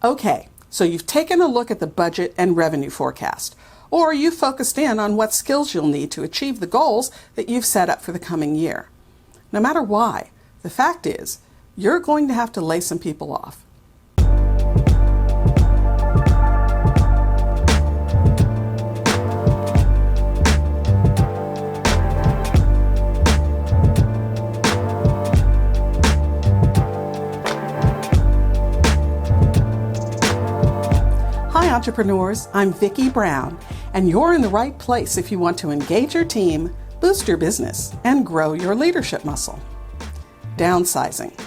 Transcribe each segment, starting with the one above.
Okay, so you've taken a look at the budget and revenue forecast, or you've focused in on what skills you'll need to achieve the goals that you've set up for the coming year. No matter why, the fact is, you're going to have to lay some people off. Hi entrepreneurs, I'm Vicky Brown, and you're in the right place if you want to engage your team, boost your business, and grow your leadership muscle. Downsizing.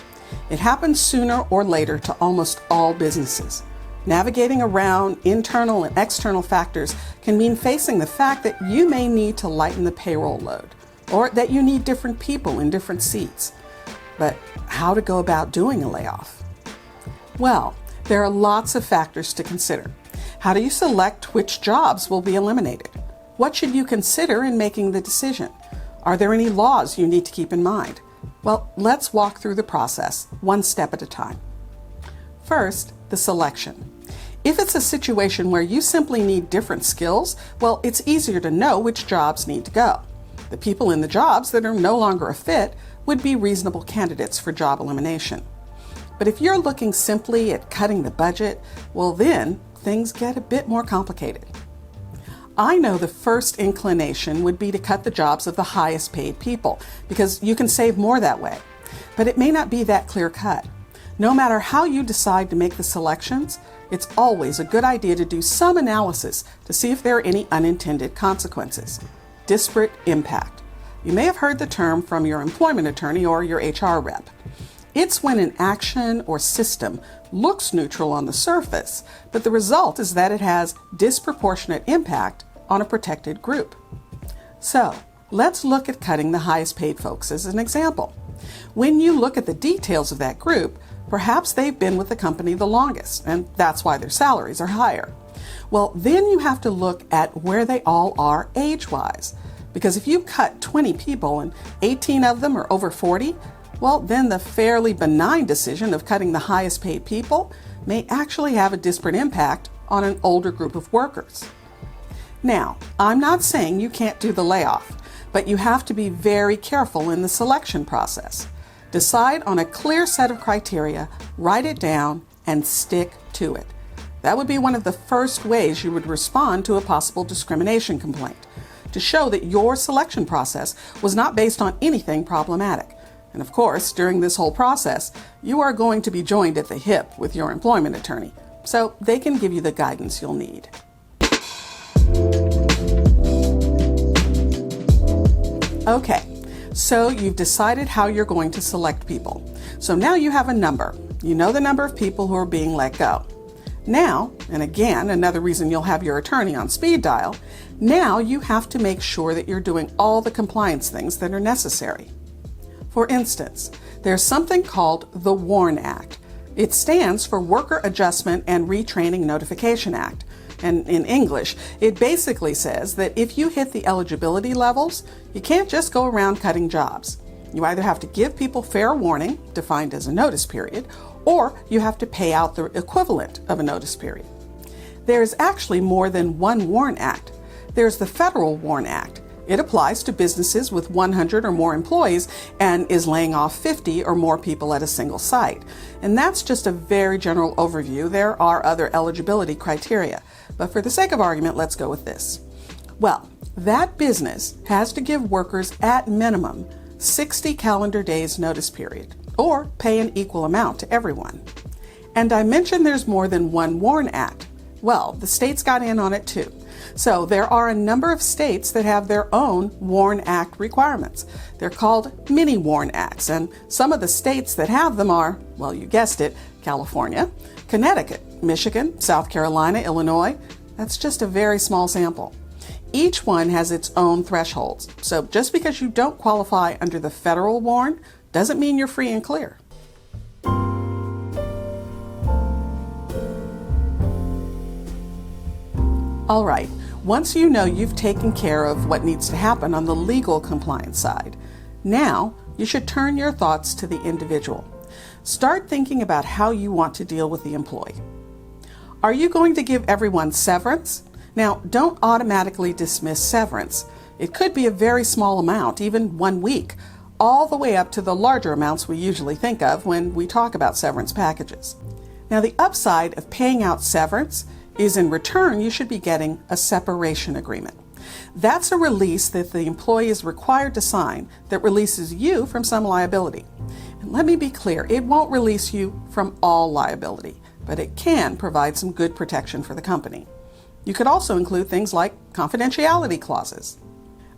It happens sooner or later to almost all businesses. Navigating around internal and external factors can mean facing the fact that you may need to lighten the payroll load, or that you need different people in different seats. But how to go about doing a layoff? Well, there are lots of factors to consider. How do you select which jobs will be eliminated? What should you consider in making the decision? Are there any laws you need to keep in mind? Well, let's walk through the process, one step at a time. First, the selection. If it's a situation where you simply need different skills, well, it's easier to know which jobs need to go. The people in the jobs that are no longer a fit would be reasonable candidates for job elimination. But if you're looking simply at cutting the budget, well then, things get a bit more complicated. I know the first inclination would be to cut the jobs of the highest paid people, because you can save more that way. But it may not be that clear cut. No matter how you decide to make the selections, it's always a good idea to do some analysis to see if there are any unintended consequences. Disparate impact. You may have heard the term from your employment attorney or your HR rep. It's when an action or system looks neutral on the surface, but the result is that it has disproportionate impact on a protected group. So, let's look at cutting the highest paid folks as an example. When you look at the details of that group, perhaps they've been with the company the longest, and that's why their salaries are higher. Well, then you have to look at where they all are age-wise, because if you cut 20 people and 18 of them are over 40, well, then the fairly benign decision of cutting the highest paid people may actually have a disparate impact on an older group of workers. Now, I'm not saying you can't do the layoff, but you have to be very careful in the selection process. Decide on a clear set of criteria, write it down, and stick to it. That would be one of the first ways you would respond to a possible discrimination complaint, to show that your selection process was not based on anything problematic. And of course, during this whole process, you are going to be joined at the hip with your employment attorney, so they can give you the guidance you'll need. Okay, so you've decided how you're going to select people. So now you have a number. You know the number of people who are being let go. Now, and again, another reason you'll have your attorney on speed dial, now you have to make sure that you're doing all the compliance things that are necessary. For instance, there's something called the WARN Act. It stands for Worker Adjustment and Retraining Notification Act. And in English, it basically says that if you hit the eligibility levels, you can't just go around cutting jobs. You either have to give people fair warning, defined as a notice period, or you have to pay out the equivalent of a notice period. There's actually more than one WARN Act. There's the Federal WARN Act. It applies to businesses with 100 or more employees and is laying off 50 or more people at a single site. And that's just a very general overview. There are other eligibility criteria, but for the sake of argument, let's go with this. Well, that business has to give workers at minimum 60 calendar days notice period, or pay an equal amount to everyone. And I mentioned there's more than one WARN Act. Well, the states got in on it too. So there are a number of states that have their own WARN Act requirements. They're called mini WARN Acts, and some of the states that have them are, well, you guessed it, California, Connecticut, Michigan, South Carolina, Illinois. That's just a very small sample. Each one has its own thresholds. So just because you don't qualify under the federal WARN doesn't mean you're free and clear. All right, once you know you've taken care of what needs to happen on the legal compliance side, now you should turn your thoughts to the individual. Start thinking about how you want to deal with the employee. Are you going to give everyone severance? Now, don't automatically dismiss severance. It could be a very small amount, even 1 week, all the way up to the larger amounts we usually think of when we talk about severance packages. Now, the upside of paying out severance is in return you should be getting a separation agreement. That's a release that the employee is required to sign that releases you from some liability. And let me be clear, it won't release you from all liability, but it can provide some good protection for the company. You could also include things like confidentiality clauses.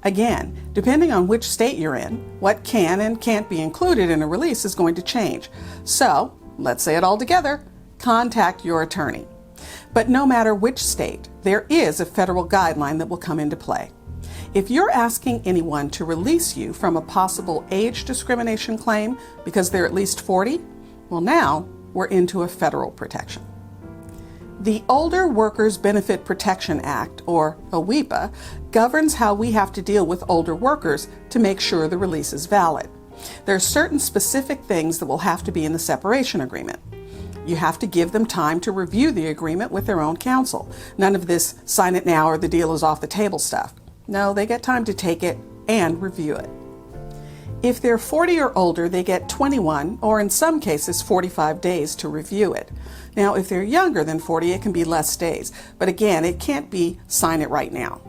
Again, depending on which state you're in, what can and can't be included in a release is going to change. So, let's say it all together, contact your attorney. But no matter which state, there is a federal guideline that will come into play. If you're asking anyone to release you from a possible age discrimination claim because they're at least 40, well, now we're into a federal protection. The Older Workers Benefit Protection Act, or OWEPA, governs how we have to deal with older workers to make sure the release is valid. There are certain specific things that will have to be in the separation agreement. You have to give them time to review the agreement with their own counsel. None of this sign it now or the deal is off the table stuff. No, they get time to take it and review it. If they're 40 or older, they get 21, or in some cases 45 days to review it. Now, if they're younger than 40, it can be less days. But again, it can't be sign it right now.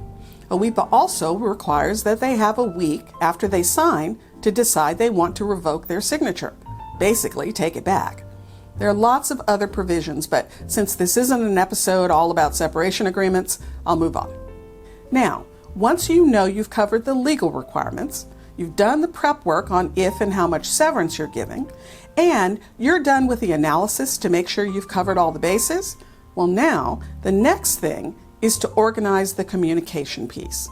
OWEPA also requires that they have a week after they sign to decide they want to revoke their signature. Basically, take it back. There are lots of other provisions, but since this isn't an episode all about separation agreements, I'll move on. Now, once you know you've covered the legal requirements, you've done the prep work on if and how much severance you're giving, and you're done with the analysis to make sure you've covered all the bases, well, now the next thing is to organize the communication piece.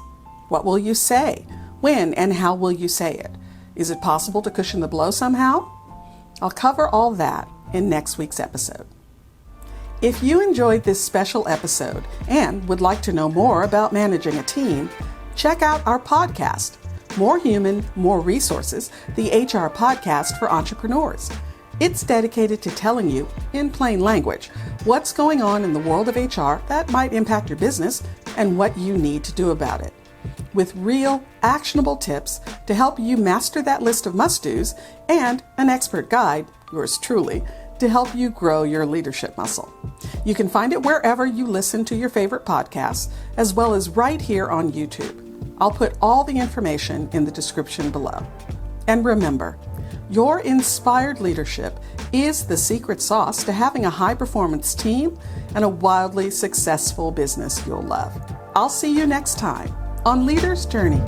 What will you say? When and how will you say it? Is it possible to cushion the blow somehow? I'll cover all that in next week's episode. If you enjoyed this special episode and would like to know more about managing a team, check out our podcast, More Human, More Resources, the HR podcast for entrepreneurs. It's dedicated to telling you, in plain language, what's going on in the world of HR that might impact your business and what you need to do about it, with real, actionable tips to help you master that list of must-dos and an expert guide, yours truly, to help you grow your leadership muscle. You can find it wherever you listen to your favorite podcasts, as well as right here on YouTube. I'll put all the information in the description below. And remember, your inspired leadership is the secret sauce to having a high-performance team and a wildly successful business you'll love. I'll see you next time on Leader's Journey.